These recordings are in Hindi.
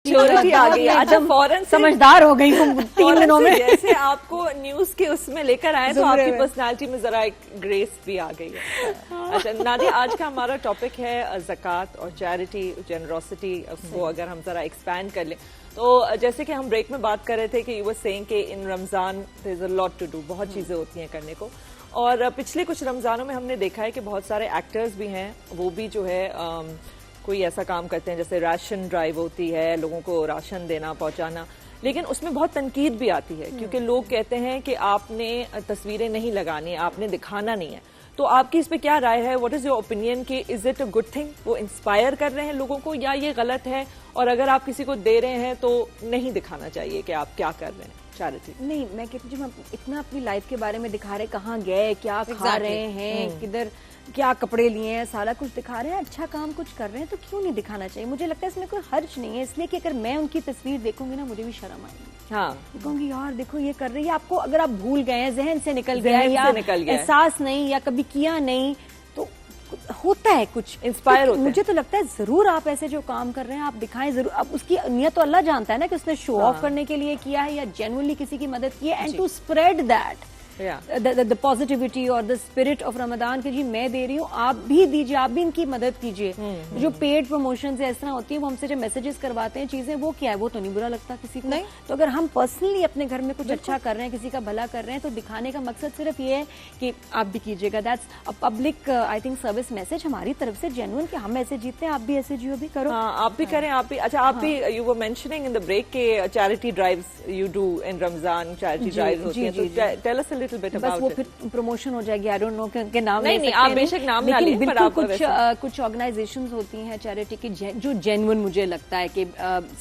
श्योरिटी आ गई, अच्छा फौरन समझदार हो गई हूँ 3 दिनों में। जैसे आपको न्यूज के उसमें लेकर आए तो आपकी पर्सनालिटी में जरा एक ग्रेस भी आ गई है। अच्छा नादिया, आज का हमारा टॉपिक है ज़कात और चैरिटी, जेनरोसिटी, उसको अगर हम जरा एक्सपैंड कर लें तो जैसे कि हम ब्रेक में बात कर रहे थे कि यू वर सेइंग कि in Ramzan there is a lot to do, बहुत चीजें होती हैं करने को। और पिछले कुछ रमजानों में हमने देखा है कि बहुत सारे एक्टर्स भी हैं, वो भी जो है कोई ऐसा काम करते हैं जैसे राशन ड्राइव होती है, लोगों को राशन देना पहुंचाना, लेकिन उसमें बहुत तनकीद भी आती है क्योंकि लोग कहते हैं कि आपने तस्वीरें नहीं लगानी, आपने दिखाना नहीं है। तो आपकी इस पे क्या राय है? व्हाट इज योर ओपिनियन कि is it a good thing? वो इंस्पायर कर रहे हैं लोगों को या ये गलत है? और अगर आप किसी को दे रहे हैं तो नहीं दिखाना चाहिए कि आप क्या कर रहे हैं? चैरिटी नहीं, मैं कहती हूँ हम इतना अपनी लाइफ के बारे में दिखा रहे, कहाँ गए, क्या खा रहे हैं, किधर क्या कपड़े लिए हैं, सारा कुछ दिखा रहे हैं, अच्छा काम कुछ कर रहे हैं तो क्यों नहीं दिखाना चाहिए? मुझे लगता है इसमें कोई हर्ज नहीं है, इसलिए कि अगर मैं उनकी तस्वीर देखूंगी ना मुझे भी शर्म आएगी। हाँ, कहूंगी यार देखो ये कर रही है। आपको अगर आप भूल गए हैं, जहन से निकल गया या एहसास नहीं या कभी किया नहीं तो होता है कुछ इंस्पायर होता है। मुझे तो लगता है जरूर आप ऐसे जो काम कर रहे हैं आप दिखाएं जरूर। अब उसकी नियत तो अल्लाह जानता है ना कि उसने शो ऑफ करने के लिए किया है या जेन्युइनली किसी की मदद की है, and to spread that the positivity और द स्पिरिट ऑफ रमदान की जी मैं दे रही हूँ, आप भी दीजिए, आप भी इनकी मदद कीजिए। जो पेड प्रमोशन से इस तरह होती है, वो हमसे जो मैसेजेस करवाते हैं चीजें, वो क्या है, वो तो नहीं बुरा लगता किसी को नहीं। तो अगर हम पर्सनली अपने घर में कुछ अच्छा कर रहे हैं, किसी का भला कर रहे हैं, तो दिखाने का मकसद सिर्फ ये है कि आप भी कीजिएगा। That's a public I think service message हमारी तरफ से जेन्युइन कि हम ऐसे जीते हैं, आप भी ऐसे जियो, भी करो। आप भी करें, आप भी। अच्छा आप भी, you were mentioning in the break के charity drives you do in Ramzan, charity drives होती हैं, तो tell us a little bit about it. Promotion हो जाएगी, आई डोंट नो के नाम नहीं, आप बेशक नाम ना लें, पर आप कुछ ऑर्गेनाइजेशंस होती हैं चैरिटी की जो जेन्युइन मुझे लगता है कि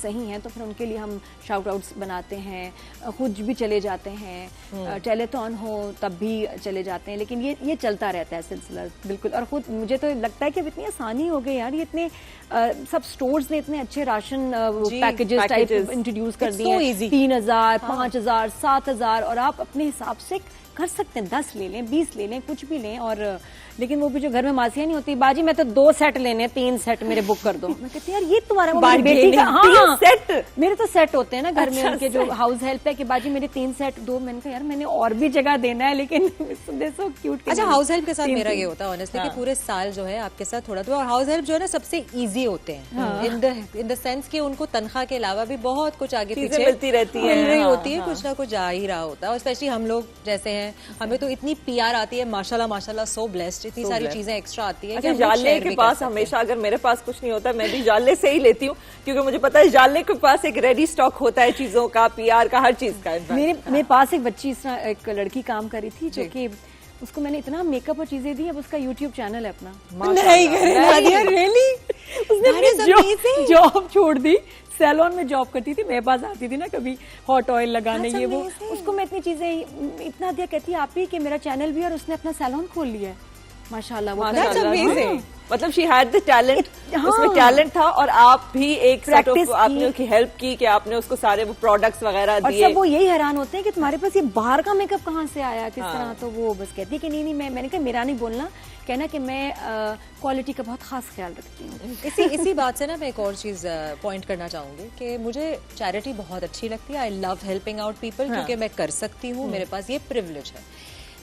सही हैं, तो फिर उनके लिए हम शाउट आउट्स बनाते हैं, खुद भी चले जाते हैं, टेलीथॉन हो तब भी चले जाते हैं, लेकिन ये चलता रहता है सिलसिला बिल्कुल। और खुद मुझे तो लगता है कि इतनी आसानी हो गई यार, ये इतने सब स्टोर्स ने इतने अच्छे राशन पैकेजेस टाइप इंट्रोड्यूस कर दिए हैं, 3000, 5000, 7000, और आप अपने हिसाब से कर सकते हैं, 10 ले लें, 20 ले लें, कुछ भी लें। और लेकिन वो भी जो घर में मासियां नहीं होती, बाजी मैं तो 2 सेट लेने, 3 सेट मेरे बुक कर दो। मैं कहती यार ये तुम्हारा बेटी का 3 सेट, मेरे तो सेट होते हैं ना घर में, उनके जो हाउस हेल्प है कि बाजी मेरे 3 सेट दो। मैंने कहा यार मैंने और भी जगह देना है, लेकिन सो क्यूट। अच्छा हाउस हेल्प के साथ मेरा ये होता है ऑनेस्टली कि पूरे साल जो है आपके साथ थोड़ा और हाउस हेल्प जो है ना सबसे ईजी होते हैं इन द सेंस कि उनको तनख्वाह के अलावा भी बहुत कुछ आगे पीछे मिलती रहती है, मिल रही होती है, कुछ ना कुछ आ ही रहा होता है। और स्पेशली हम लोग जैसे हैं, हमें तो इतनी पीआर आती है माशाल्लाह माशाल्लाह, सो ब्लेस्ड, इतनी सारी चीजें एक्स्ट्रा आती है। अच्छा जाले के पास हमेशा, अगर मेरे पास कुछ नहीं होता मैं भी जाले से ही लेती हूँ, क्योंकि मुझे पता है जाले के पास एक रेडी स्टॉक होता है चीजों का, पीआर का, हर चीज का। मेरे पास एक बच्ची, एक लड़की काम करी थी जो कि उसको मैंने इतना मेकअप और चीजें दी, अब उसका यूट्यूब चैनल है अपना। उसने जॉब छोड़ दी, सैलून में जॉब करती थी, मेरे पास आती थी ना कभी हॉट ऑयल लगाने, ये वो, उसको मैं इतनी चीजें इतना दिया, कहती आप ही कि मेरा चैनल भी, और उसने अपना सैलून खोल लिया है माशाल्लाह। मतलब शी हैड द टैलेंट, उसमें टैलेंट था, और आप भी एक प्रैक्टिस, आपने उसकी हेल्प की कि आपने उसको सारे वो प्रोडक्ट्स वगैरह दिए। और सब वो यही हैरान होते हैं कि तुम्हारे पास ये बाहर का मेकअप कहाँ से आया, किस तरह। तो वो बस कहती है कि नहीं मैंने कहा मेरा नहीं बोलना, कहना कि मैं क्वालिटी का बहुत खास ख्याल रखती हूँ। इसी बात से ना मैं एक और चीज पॉइंट करना चाहूंगी कि मुझे चैरिटी बहुत अच्छी लगती है। I love helping out people, क्योंकि मैं कर सकती हूँ, मेरे पास ये प्रिविलेज है।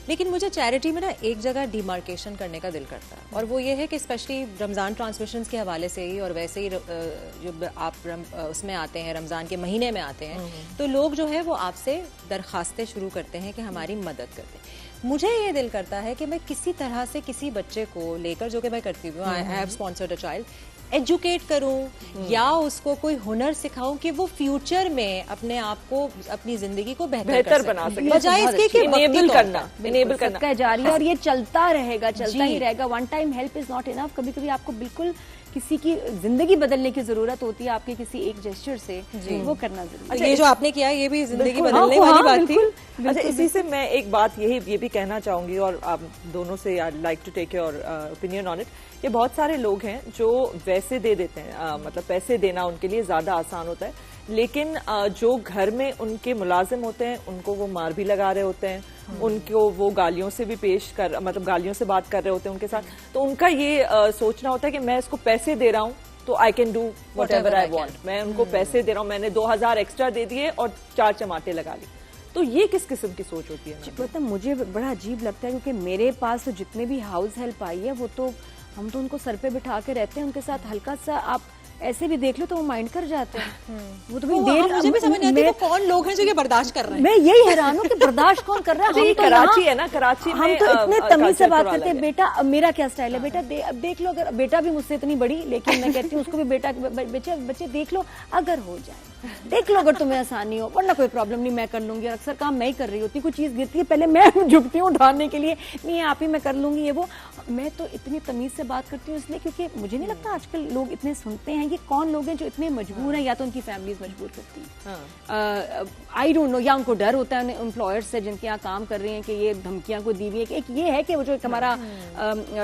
लेकिन मुझे चैरिटी में ना एक जगह डिमार्केशन करने का दिल करता है, और वो ये है कि स्पेशली रमज़ान ट्रांसमिशंस के हवाले से ही, और वैसे ही जब आप उसमें आते हैं, रमज़ान के महीने में आते हैं, तो लोग जो है वो आपसे दरखास्तें शुरू करते हैं कि हमारी मदद कर दें। मुझे ये दिल करता है कि मैं किसी तरह से किसी बच्चे को लेकर, जो कि मैं करती हूँ, I have sponsored a child, educate करूं या उसको कोई हुनर सिखाऊं कि वो फ्यूचर में अपने आप को, अपनी जिंदगी को बेहतर बना सके, बजाय इसके कि इनेबल करना जारी है। और ये चलता रहेगा, चलता ही रहेगा। One time help is not enough. कभी कभी आपको बिल्कुल किसी की जिंदगी बदलने की जरूरत होती है, आपके किसी एक जेस्चर से, वो करना जरूरी। अच्छा, ये जो आपने किया ये भी जिंदगी बदलने वाली बात थी। अच्छा, इसी से मैं एक बात ये भी कहना चाहूंगी, और आप दोनों से I like to take your opinion on it. ये बहुत सारे लोग हैं जो वैसे दे देते हैं, मतलब पैसे देना उनके लिए ज्यादा आसान होता है, लेकिन जो घर में उनके मुलाजिम होते हैं उनको वो मार भी लगा रहे होते हैं, उनको वो गालियों से भी मतलब गालियों से बात कर रहे होते हैं उनके साथ। तो उनका ये सोचना होता है कि मैं इसको पैसे दे रहा हूँ तो I can do what ever I want. मैं उनको पैसे दे रहा हूँ, मैंने 2000 एक्स्ट्रा दे दिए और 4 चमाटे लगा ली। तो ये किस किस्म की सोच होती है? मतलब मुझे बड़ा अजीब लगता है, क्योंकि मेरे पास तो जितने भी हाउस हेल्प आई है वो तो हम तो उनको सर पे बिठा के रहते हैं, उनके साथ हल्का सा आप ऐसे भी देख लो तो वो माइंड कर जाते हैं। वो तो देर मुझे भी समझ नहीं आती वो कौन लोग हैं जो ये बर्दाश्त कर रहे हैं। मैं यही हैरान हूँ कि बर्दाश्त कौन कर रहा है। हम तो कराची है ना, कराची हम तो इतने तमीज से बात करते हैं, बेटा मेरा क्या स्टाइल है, बेटा अब देख लो, अगर बेटा भी मुझसे इतनी बड़ी, लेकिन मैं कहती हूँ उसको भी बेटा बच्चे देख लो, अगर हो जाए देख लो, अगर तुम्हें आसानी हो, वरना कोई प्रॉब्लम नहीं, मैं कर लूंगी। और अक्सर काम मैं ही कर रही होती, कोई चीज गिरती है पहले मैं झुकती हूँ उठाने के लिए, नहीं आप ही मैं कर लूंगी ये वो। मैं तो इतनी तमीज से बात करती हूँ इसलिए क्योंकि मुझे नहीं लगता आजकल लोग इतने सुनते हैं। ये कौन लोग हैं जो इतने मजबूर हैं, या तो उनकी फैमिलीज मजबूर करती हैं, आई डोंट नो, या उनको डर होता है एम्प्लॉयर्स से जिनके यहाँ काम कर रही हैं कि ये धमकियां को दी हुई है। एक ये है कि वो जो हमारा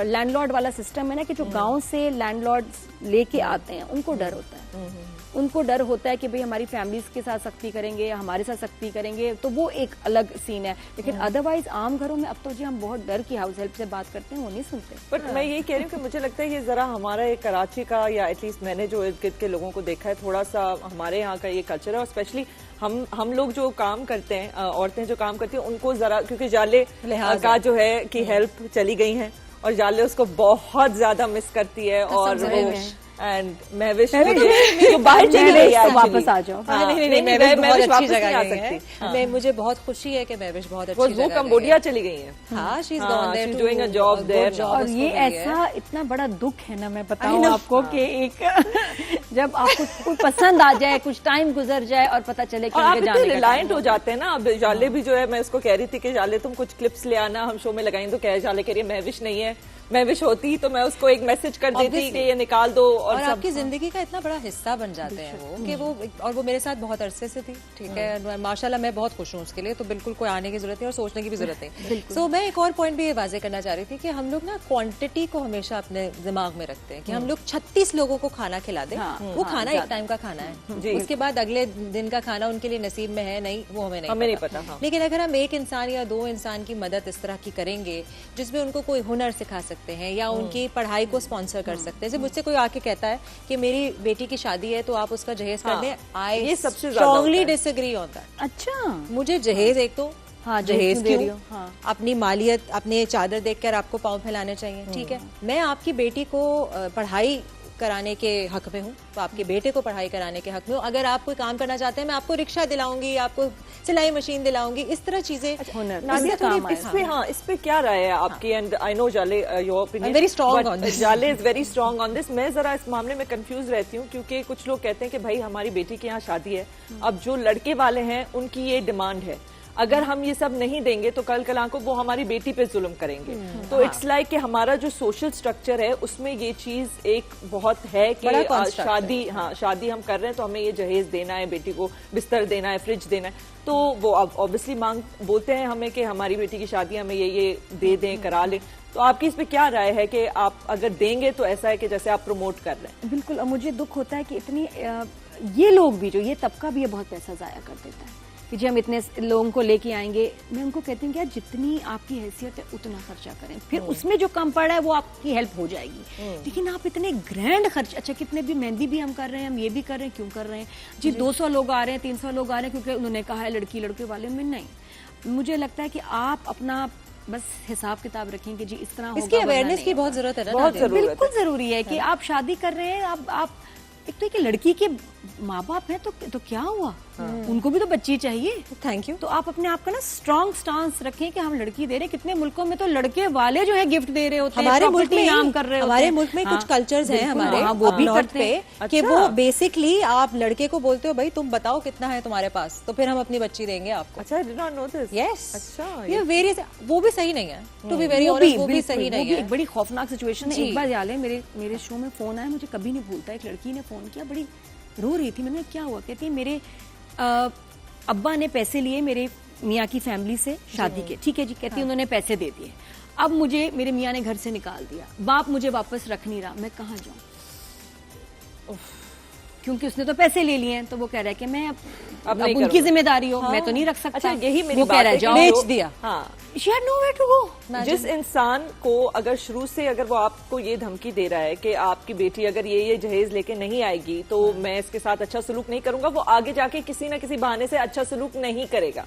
लैंडलॉर्ड वाला सिस्टम है ना, कि जो गाँव से लैंडलॉर्ड्स लेके आते हैं उनको डर होता है, उनको डर होता है कि भाई हमारी फैमिलीज के साथ सख्ती करेंगे या हमारे साथ सख्ती करेंगे, तो वो एक अलग सीन है। लेकिन अदरवाइज आम घरों में अब तो जी हम बहुत डर की हाउस हेल्प से बात करते हैं, वो नहीं सुनते। बट मैं यही कह रही हूँ कि मुझे लगता है ये जरा हमारा एक कराची का, या एटलीस्ट मैंने जो इर्द गिर्द के लोगों को देखा है, थोड़ा सा हमारे यहाँ का ये कल्चर है। और स्पेशली हम लोग जो काम करते हैं, औरतें जो काम करती हैं, उनको जरा, क्योंकि जाले का जो है कि हेल्प चली गई है और जाले उसको बहुत ज्यादा मिस करती है। और एंड महविश जो बाहर चली गई है, वापस आ जाओ। नहीं, महविश बहुत अच्छी जगह है। मैं मुझे बहुत खुशी है कि महविश बहुत अच्छी जगह वो कंबोडिया चली गई है। हाँ, she is gone there doing a job there. और ये ऐसा इतना बड़ा दुख है ना, मैं बताऊं आपको कि एक जब आपको कोई पसंद आ जाए, कुछ टाइम गुजर जाए और पता चले कि आप इतने रिलायंट हो जाते हैं ना। अब जाले भी जो है, मैं उसको कह रही थी कि जाले तुम कुछ क्लिप्स ले आना, हम शो में लगाएंगे, तो कह जाले कह रही है महविश नहीं है, महविश होती तो मैं उसको एक मैसेज कर देती कि ये निकाल दो। और आपकी जिंदगी का इतना बड़ा हिस्सा बन जाते हैं वो कि वो, और वो मेरे साथ बहुत अरसे से थी, ठीक है, माशाल्लाह मैं बहुत खुश हूँ उसके लिए। तो बिल्कुल कोई आने की जरूरत नहीं और सोचने की भी जरूरत नहीं। सो मैं एक और पॉइंट भी ये वाजे करना चाह रही थी कि हम लोग ना क्वांटिटी को हमेशा अपने दिमाग में रखते हैं कि हम लोग 36 लोगों को खाना खिला दें। वो खाना एक टाइम का खाना है, उसके बाद अगले दिन का खाना उनके लिए नसीब में है नहीं, वो हमें नहीं पता। लेकिन अगर हम एक इंसान या 2 इंसान की मदद इस तरह की करेंगे जिसमें उनको कोई हुनर सिखा सकते हैं या उनकी पढ़ाई को स्पॉन्सर कर सकते हैं। जैसे मुझसे कोई आके कहता है कि मेरी बेटी की शादी है तो आप उसका जहेज कर दें, I strongly disagree on that. अच्छा, मुझे जहेज एक तो जहेज दे रही क्यों? हाँ। अपनी मालियत, अपने चादर देखकर आपको पाँव फैलाने चाहिए, ठीक है। मैं आपकी बेटी को पढ़ाई कराने के हक में हूँ, तो आपके बेटे को पढ़ाई कराने के हक में हूँ। अगर आप कोई काम करना चाहते हैं, मैं आपको रिक्शा दिलाऊंगी, आपको सिलाई मशीन दिलाऊंगी, इस तरह चीजें। नादिया, इस पे क्या राय है आपकी? And I know Jale your opinion very strong on this, Jale is very strong on this. मैं जरा इस मामले में कंफ्यूज रहती हूँ, क्योंकि कुछ लोग कहते हैं कि भाई हमारी बेटी के यहाँ शादी है, अब जो लड़के वाले हैं उनकी ये डिमांड है, अगर हम ये सब नहीं देंगे तो कल कल को वो हमारी बेटी पे जुल्म करेंगे। तो इट्स लाइक कि हमारा जो सोशल स्ट्रक्चर है उसमें ये चीज एक बहुत है कि शादी हम कर रहे हैं तो हमें ये जहेज देना है, बेटी को बिस्तर देना है, फ्रिज देना है। तो वो ऑब्वियसली मांग बोलते हैं हमें कि हमारी बेटी की शादी हमें ये दे दें, करा लें। तो आपकी इस पे क्या राय है कि आप अगर देंगे तो ऐसा है कि जैसे आप प्रमोट कर रहे हैं? बिल्कुल, मुझे दुख होता है कि इतनी ये लोग भी, जो ये तबका भी है, बहुत पैसा जाया कर देता है कि जी हम इतने लोगों को लेके आएंगे। मैं उनको कहती हूँ कि यार जितनी आपकी हैसियत है उतना खर्चा करें, फिर उसमें जो कम पड़ा है वो आपकी हेल्प हो जाएगी। लेकिन आप इतने ग्रैंड खर्च, अच्छा कितने भी मेहंदी भी हम कर रहे हैं, हम ये भी कर रहे हैं, क्यों कर रहे हैं जी? 200 लोग आ रहे हैं, 300 लोग आ रहे हैं क्योंकि उन्होंने कहा है लड़की लड़के वाले में। नहीं, मुझे लगता है कि आप अपना बस हिसाब किताब रखें कि जी इस तरह इसकी अवेयरनेस की बहुत जरूरत है ना। बहुत बिल्कुल जरूरी है कि आप शादी कर रहे हैं, आप एक तो लड़की के माँ बाप है तो क्या हुआ, उनको भी तो बच्ची चाहिए। Thank you. तो आप अपने आप का ना स्ट्रॉन्ग स्टांस रखें कि हम लड़की दे रहे हैं। कितने मुल्कों में तो लड़के वाले जो है गिफ्ट दे रहे होते हैं, हमारे मुल्क में नाम कर रहे होते हैं। हमारे मुल्क में कुछ कल्चर्स हैं हमारे, वो भी करते हैं कि वो बेसिकली आप लड़के को बोलते हो भाई तुम बताओ कितना है तुम्हारे पास, तो फिर हम अपनी बच्ची देंगे आपको। अच्छा, I did not know this. Yes, अच्छा, ये वेरियस, वो भी सही नहीं है, टू बी वेरी ऑनेस्ट, वो भी सही नहीं है। एक बड़ी खौफनाक सिचुएशन है। एक बार याद है मेरे शो में फोन आया, मुझे कभी नहीं भूलता। एक लड़की ने फोन किया, बड़ी रो रही थी। मैंने क्या हुआ? कहती है मेरे अब्बा ने पैसे लिए मेरे मियाँ की फैमिली से शादी के, ठीक है जी। कहती है उन्होंने पैसे दे दिए, अब मुझे मेरे मियाँ ने घर से निकाल दिया, बाप मुझे वापस रख नहीं रहा, मैं कहाँ जाऊँ? क्योंकि उसने तो पैसे ले लिए हैं। तो वो कह रहा है कि मैं अब नहीं उनकी करूँगा। जिम्मेदारी हो, मैं तो नहीं रख सकता। अच्छा, यही मेरी वो कह बात रहा है है कि जाओ, बेच दिया। हाँ, she had nowhere to go। जिस इंसान को अगर शुरू से अगर वो आपको ये धमकी दे रहा है कि आपकी बेटी अगर ये जहेज लेके नहीं आएगी तो मैं इसके साथ अच्छा सलूक नहीं करूंगा, वो आगे जाके किसी ना किसी बहाने से अच्छा सलूक नहीं करेगा।